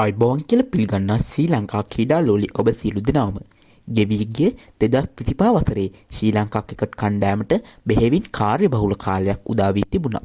ආයිබෝවන් කියලා පිළිගන්නා ශ්‍රී ලංකා ක්‍රීඩා ලෝලි ඔබ සියලු දෙනාම. ගෙවී ගිය 2025 වසරේ ශ්‍රී ලංකා ක්‍රිකට් කණ්ඩායමට බෙහෙවින් කාර්යබහුල කාලයක් උදා වී තිබුණා.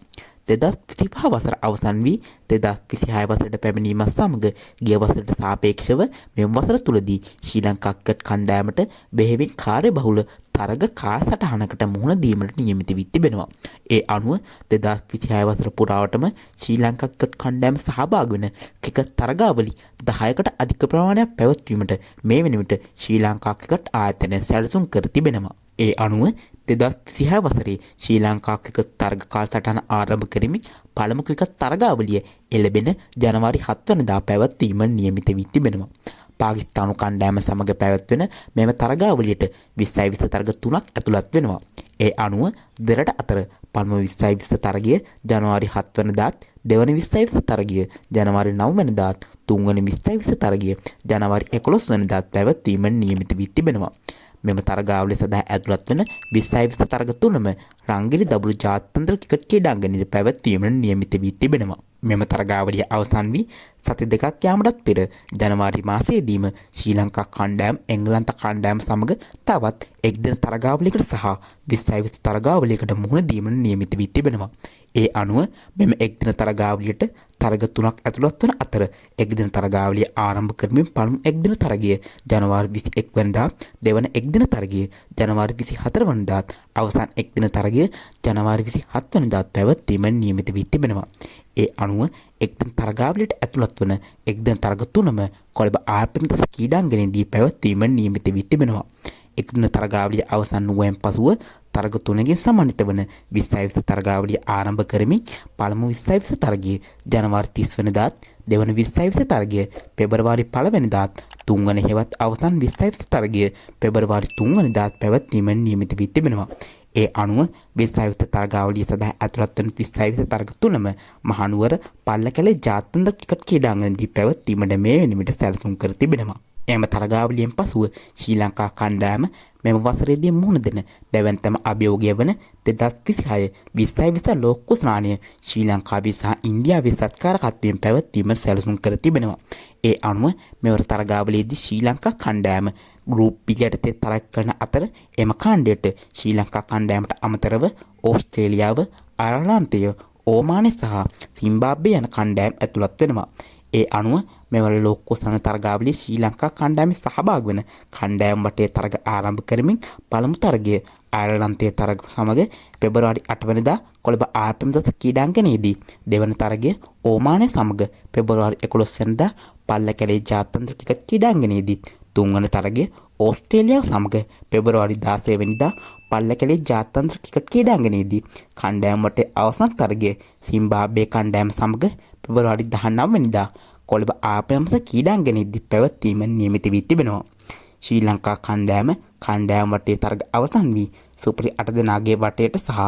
2025 වසර අවසන් වී 2026 වසරට පැමිණීමත් සමග ගිය වසරට සාපේක්ෂව මෙම වසර තුලදී ශ්‍රී ලංකා ක්‍රිකට් කණ්ඩායමට බෙහෙවින් කාර්යබහුල තරග කාලසටහනකට මුහුණ දීමට නියමිත වී තිබෙනවා. ඒ අනුව 2026 වසර පුරාවටම ශ්‍රී ලංකා ක්‍රිකට් කණ්ඩායම සහභාගී වන ක්‍රිකට් තරගාවලි 10කට අධික ප්‍රමාණයක් පැවැත්වීමට මේ වන විට ශ්‍රී ලංකා ක්‍රිකට් ආයතනය සැලසුම් කර තිබෙනවා. ඒ අනුව 2026 වසරේ ශ්‍රී ලංකා ක්‍රිකට් තරග කාලසටහන ආරම්භ කරමින් පළමු ක්‍රිකට් තරගාවලිය එළඹෙන ජනවාරි 7 වෙනිදා පැවැත්වීමට නියමිත වී තිබෙනවා. පාකිස්තානු කණ්ඩායම සමග පැවැත්වෙන මෙම තරගාවලියට 2020 තරග 3ක් ඇතුළත් වෙනවා. ඒ අනුව දෙරට අතර පළමු 2020 තරගය ජනවාරි 7 වෙනිදාත්, දෙවන 2020 තරගය ජනවාරි 9 වෙනිදාත්, තුන්වන 2020 තරගය ජනවාරි 11 වෙනිදාත් පැවැත්වීමට නියමිත වී තිබෙනවා. මෙම තරගාවලිය සඳහා ඇතුළත් වන 2020 තරග තුනම රංගිලි දබුරු ජාත්‍යන්තර ක්‍රිකට් ක්‍රීඩාංගණයේ පැවැත්වීමට නියමිත වී තිබෙනවා. මෙම තරගාවලිය අවසන් වී සති දෙකක් යාමටත් පෙර ජනවාරි මාසයේදීම ශ්‍රී ලංකා කණ්ඩායම එංගලන්ත කණ්ඩායම සමග තවත් එක්දින තරගාවලියකට සහ 2020 තරගාවලියකට මුහුණ දීමට නියමිත වී තිබෙනවා. ඒ අනුව මෙම එක්දින තරගාවලියට තරග 3ක් ඇතුළත් වන අතර එක්දින තරගාවලිය ආරම්භ කරමින් පළමු එක්දින තරගය ජනවාරි 21 වෙනිදා, දෙවන එක්දින තරගය ජනවාරි 24 වෙනිදාත්, අවසන් එක්දින තරගය ජනවාරි 27 වෙනිදාත් පැවැත්වීමට නියමිත වී තිබෙනවා. ඒ අනුව එක්දින තරගාවලියට ඇතුළත් වන එක්දින තරග තුනම කොළඹ ආර්පිනිතස ක්‍රීඩාංගණයේදී පැවැත්වීමට නියමිත වී තිබෙනවා. එක්දින තරගාවලිය අවසන් වූයෙන් පසුව තරග තුනකින් සමන්විත වන 2020 තරගාවලිය ආරම්භ කරමින් පළමු 2020 තරගය ජනවාරි 30 වෙනිදාත්, දෙවන 2020 තරගය පෙබරවාරි 1 වෙනිදාත්, තුන්වන හෙවත් අවසන් 2020 තරගය පෙබරවාරි 3 වෙනිදාත් පැවැත්වීමට නියමිත වී තිබෙනවා. ඒ අනුව 2020 තරගාවලිය සඳහා ඇතුළත් වන 2020 තරග තුනම මහනුවර පල්ලකැලේ ජාත්‍යන්තර ක්‍රිකට් ක්‍රීඩාංගණයේදී පැවැත්වීමට මේ වන විට සැලසුම් කර තිබෙනවා. එම තරගාවලියෙන් පසුව ශ්‍රී ලංකා කණ්ඩායම මෙම වසරේදී මුහුණ දෙන දැවැන්තම අභියෝගය වන 2026 2020 ලෝක කුසලානය ශ්‍රී ලංකාවේ සහ ඉන්දියාවේ සත්කාරකත්වයෙන් පැවැත්වීමට සැලසුම් කර තිබෙනවා. ඒ අනුව මෙවර තරගාවලියේදී ශ්‍රී ලංකා කණ්ඩායම ගෲප් B යටතේ තරග කරන අතර එම කාණ්ඩයට ශ්‍රී ලංකා කණ්ඩායමට අමතරව ඕස්ට්‍රේලියාව, අයර්ලන්තය, ඕමානය සහ සිම්බාබ්වේ යන කණ්ඩායම් ඇතුළත් වෙනවා. ඒ අනුව මෙවර ලෝක කුසලාන තරගාවලියේ ශ්‍රී ලංකා කණ්ඩායමේ සහභාගී වන කණ්ඩායම් වටේ තරග ආරම්භ කරමින් පළමු තරගය අයර්ලන්තයේ තරග සමග පෙබරවාරි 8 වෙනිදා කොළඹ ආර්පිනිතස ක්‍රීඩාංගණයේදී, දෙවන තරගය ඕමානය සමග පෙබරවාරි 11 වෙනිදා පල්ලකැලේ ජාත්‍යන්තර ක්‍රිකට් ක්‍රීඩාංගණයේදී, තුන්වන තරගය ඕස්ට්‍රේලියාව සමග පෙබරවාරි 16 වෙනිදා පල්ලකැලේ ජාත්‍යන්තර ක්‍රිකට් ක්‍රීඩාංගණයේදී, කණ්ඩායම් වටේ අවසන් තරගය සිම්බාබ්වේ කණ්ඩායම සමග පෙබරවාරි 19 වෙනිදා කොළඹ ආපයම්ස ක්‍රීඩාංගණයේදී පැවැත්වීමට නියමිත වී තිබෙනවා. ශ්‍රී ලංකා කණ්ඩායම වටේ තරග අවසන් වී සුපිරි 8 දෙනාගේ වටයට සහ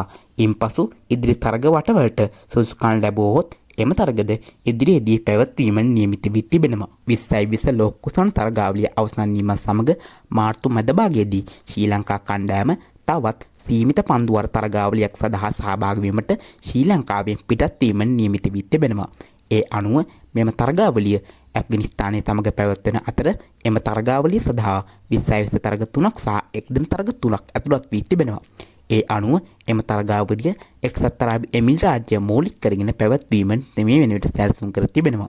ඉන්පසු ඉදිරි තරග වටවලට සුදුසුකම් ලැබුවහොත් එම තරගද ඉදිරියේදී පැවැත්වීමට නියමිත වී තිබෙනවා. 2020 ලෝක කුසලාන තරගාවලිය අවසන් වීමත් සමග මාර්තු මැද භාගයේදී ශ්‍රී ලංකා කණ්ඩායම තවත් සීමිත පන්දුවර තරගාවලියක් සඳහා සහභාගී වීමට ශ්‍රී ලංකාවෙන් පිටත් වීමට නියමිත වී තිබෙනවා. ඒ අනුව මෙම තරගාවලිය ඇෆ්ගනිස්තානයේ සමග පැවැත්වෙන අතර එම තරගාවලිය සඳහා 2020 තරග 3ක් සහ එක්දින තරග 3ක් ඇතුළත් වී තිබෙනවා. ඒ අනුව එම තරගාවලිය එක්සත් අරාබි එමිරාත් රාජ්‍ය මූලික කරගෙන පැවැත්වීමට මේ වෙන විට සැලසුම් කර තිබෙනවා.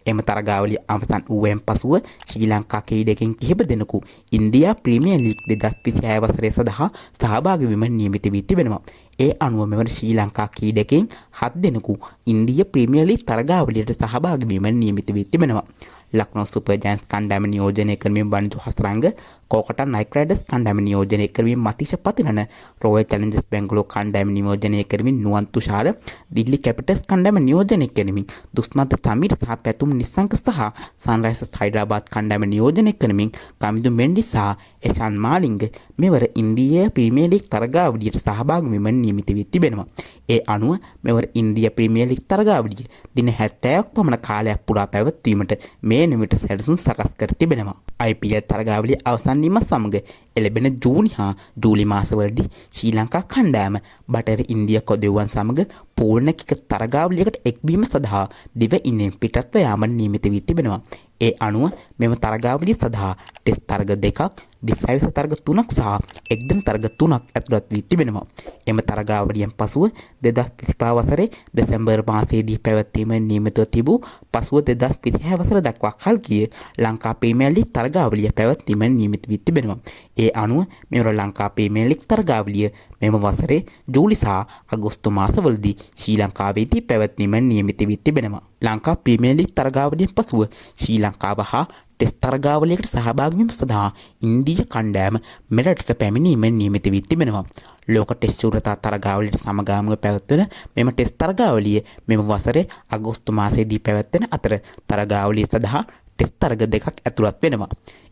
එම තරගාවලිය අවසන් වූයෙන් පසුව ශ්‍රී ලංකා ක්‍රීඩකයන් කිහිප දෙනෙකු ඉන්දියා ප්‍රීමියර් ලීග් 2026 වසරේ සඳහා සහභාගී වීමට නියමිත වී තිබෙනවා. ඒ අනුව මෙවර ශ්‍රී ලංකා ක්‍රීඩකයන් 7 දෙනෙකු ඉන්දියා ප්‍රීමියර් ලීග් තරගාවලියට සහභාගී වීමට නියමිත වී තිබෙනවා. ලක්නෝ සුපර් ජයන්ට්ස් කණ්ඩායම නියෝජනය කරමින් බනිදු හසරංග, කොල්කතා නයිට් රයිඩර්ස් කණ්ඩායම නියෝජනය කරමින් මතිෂ පතිරණ, රොයල් චැලෙන්ජර්ස් බැංගලෝර කණ්ඩායම නියෝජනය කරමින් නුවන් තුෂාර, දිල්ලි කැපිටල්ස් කණ්ඩායම නියෝජනය කරමින් දුස්මන්ත තමීර සහ පැතුම් නිස්සංක සහ සන්රයිසර්ස් හයිඩ්‍රාබාද් කණ්ඩායම නියෝජනය කරමින් කමිදු මෙන්ඩි සහ එෂාන් මාලිංග මෙවර ඉන්දියා ප්‍රීමියර් ලීග් තරගාවලියට සහභාගී වීමට නියමිත වී තිබෙනවා. ඒ අනුව මෙවර ඉන්දියා ප්‍රීමියර් ලීග් තරගාවලිය දින 70ක් පමණ කාලයක් පුරා පැවැත්වීමට මේ නිමිට සැලසුම් සකස් කර තිබෙනවා. IPL තරගාවලිය අවසන් ගැනීමත් සමග එළඹෙන ජූනි හා ජූලි මාසවලදී ශ්‍රී ලංකා කණ්ඩායම බටහිර ඉන්දියා කොදෙව්වන් සමග පූර්ණකික තරගාවලියකට එක්වීම සඳහා දිව ඉන්නෙන් පිටත්ව යාමට නියමිත වී තිබෙනවා. ඒ අනුව මෙම තරගාවලිය සඳහා ටෙස්ට් තරග 2ක්, විශ්ව තරග 3ක් සහ එක්දින තරග 3ක් ඇතුළත් වී තිබෙනවා. එම තරගාවලියෙන් පසුව 2025 වසරේ දෙසැම්බර් මාසයේදී පැවැත්වීම නියමිතව තිබූ පසුව 2026 වසර දක්වා කල් ගිය ලංකා ප්‍රීමියර් ලීග් තරගාවලිය පැවැත්වීම නියමිත වී තිබෙනවා. ඒ අනුව මෙවර ලංකා ප්‍රීමියර් ලීග් තරගාවලිය මෙම වසරේ ජූලි සහ අගෝස්තු මාසවලදී ශ්‍රී ලංකාවේදී පැවැත්වීම නියමිත වී තිබෙනවා. ලංකා ප්‍රීමියර් ලීග් තරගාවලියෙන් පසුව ශ්‍රී ලංකාව හා ටෙස්ට් තරගාවලියකට සහභාගී වීම සඳහා ඉන්දීය කණ්ඩායම මෙරටට පැමිණීම නියමිත වී තිබෙනවා. ලෝක ටෙස්ට් ශූරතා තරගාවලියට සමගාමීව පැවැත්වෙන මෙම ටෙස්ට් තරගාවලිය මෙම වසරේ අගෝස්තු මාසයේදී පැවැත්වෙන අතර තරගාවලිය සඳහා ටෙස්ට් තරග 2ක් ඇතුළත් වෙනවා.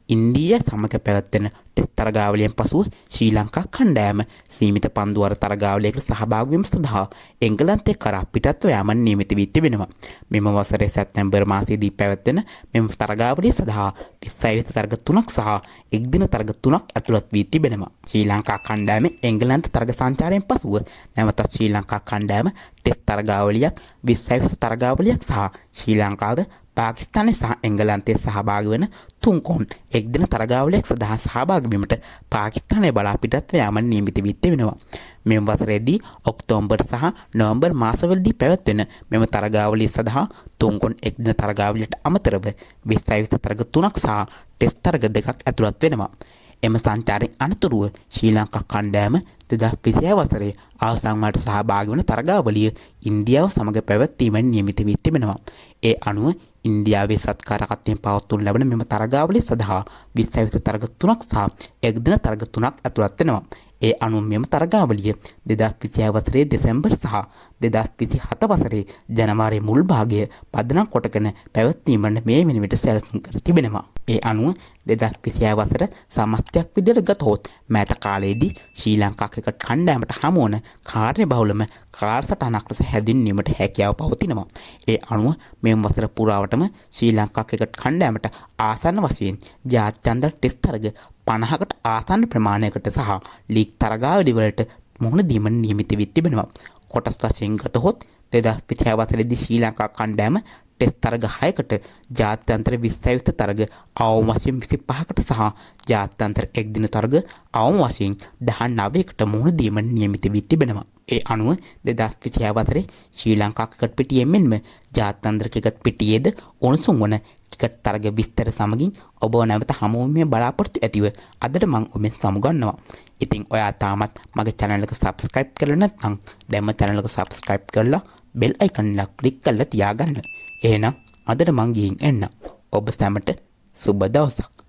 ඉන්දීය සමග පැවැත්වෙන ටෙස්ට් තරගාවලියෙන් පසුව ශ්‍රී ලංකා කණ්ඩායම සීමිත පන්දුවර තරගාවලියකට සහභාගී වීම සඳහා එංගලන්තය කරා පිටත්ව යාමට නියමිත වී තිබෙනවා. මෙම වසරේ සැප්තැම්බර් මාසයේදී පැවැත්වෙන මෙම තරගාවලිය සඳහා 20 තරග 3ක් සහ එක්දින තරග 3ක් ඇතුළත් වී තිබෙනවා. ශ්‍රී ලංකා කණ්ඩායම එංගලන්ත තරග සංචාරයෙන් පසුව නැවතත් ශ්‍රී ලංකා කණ්ඩායම ටෙස්ට් තරගාවලියක්, 20 තරගාවලියක් සහ ශ්‍රී ලංකාව පාකිස්තානය සහ එංගලන්තයේ සහභාගී වන තුන්කොන් එක්දින තරගාවලියක් සඳහා සහභාගී වීමට පාකිස්තානය බලා පිටත්ව යාමට නියමිත වී තිබෙනවා. මෙම වසරේදී ඔක්තෝබර් සහ නොවැම්බර් මාසවලදී පැවැත්වෙන මෙම තරගාවලිය සඳහා තුන්කොන් එක්දින තරගාවලියට අමතරව 20 තරග 3ක් සහ ටෙස්ට් තරග 2ක් ඇතුළත් වෙනවා. එම සංචාරයෙන් අනතුරුව ශ්‍රී ලංකා කණ්ඩායම 2026 වසරේ අවසන් වලට සහභාගී වන තරගාවලිය ඉන්දියාව සමග පැවැත්වීමට නියමිත වී තිබෙනවා. ඒ අනුව ඉන්දියාවේ සත්කාරකත්වයෙන් පවත්වනු ලබන මෙම තරගාවලිය සඳහා 20 තරග 3ක් සහ එක්දින තරග 3ක් ඇතුළත් වෙනවා. ඒ අනුව මෙම තරගාවලිය 2026 වසරේ දෙසැම්බර් සහ 2027 වසරේ ජනවාරි මුල් භාගය පදනම් කොටගෙන පැවැත්වීමට මේ වෙන විට සැලසුම් කර තිබෙනවා. ඒ අනුව 2026 වසර සමස්තයක් විදිහට ගතහොත් මෑත කාලයේදී ශ්‍රී ලංකා ක්‍රිකට් කණ්ඩායමට හමු වන කාර්යබහුලම කාර්යසටහනක් ලෙස හැඳින්වීමට හැකියාව පවතිනවා. ඒ අනුව මෙම වසර පුරාවටම ශ්‍රී ලංකා ක්‍රිකට් කණ්ඩායමට ආසන්න වශයෙන් ජාත්‍යන්තර ටෙස්ට් තරග 50කට ආසන්න ප්‍රමාණයකට සහ ලීග් තරගාවලි වලට මුහුණ දීමට නියමිත වී තිබෙනවා. කොටස් වශයෙන් ගතහොත් 2026 වසරේදී ශ්‍රී ලංකා කණ්ඩායම ටෙස්ට් තරග 6කට, ජාත්‍යන්තර 20 තරග අවම වශයෙන් 25කට සහ ජාත්‍යන්තර එක්දින තරග අවම වශයෙන් 19කට මුහුණ දීමට නියමිත වී තිබෙනවා. ඒ අනුව 2026 වසරේ ශ්‍රී ලංකා ක්‍රිකට් පිටියෙන් මෙන්ම ජාත්‍යන්තර ක්‍රිකට් පිටියේද උණුසුම් වන ක්‍රිකට් තරග විස්තර සමගින් ඔබ නැවත හමුවීමේ බලාපොරොත්තු ඇතිව අදට මම ඔබෙන් සමුගන්නවා. ඉතින් ඔයා තාමත් මගේ channel එක subscribe කරලා නැත්නම් දැන්ම channel එක subscribe කරලා bell icon එක click කරලා තියාගන්න. එහෙනම් අදට මං ගිහින් එන්න. ඔබ සැමට සුබ දවසක්.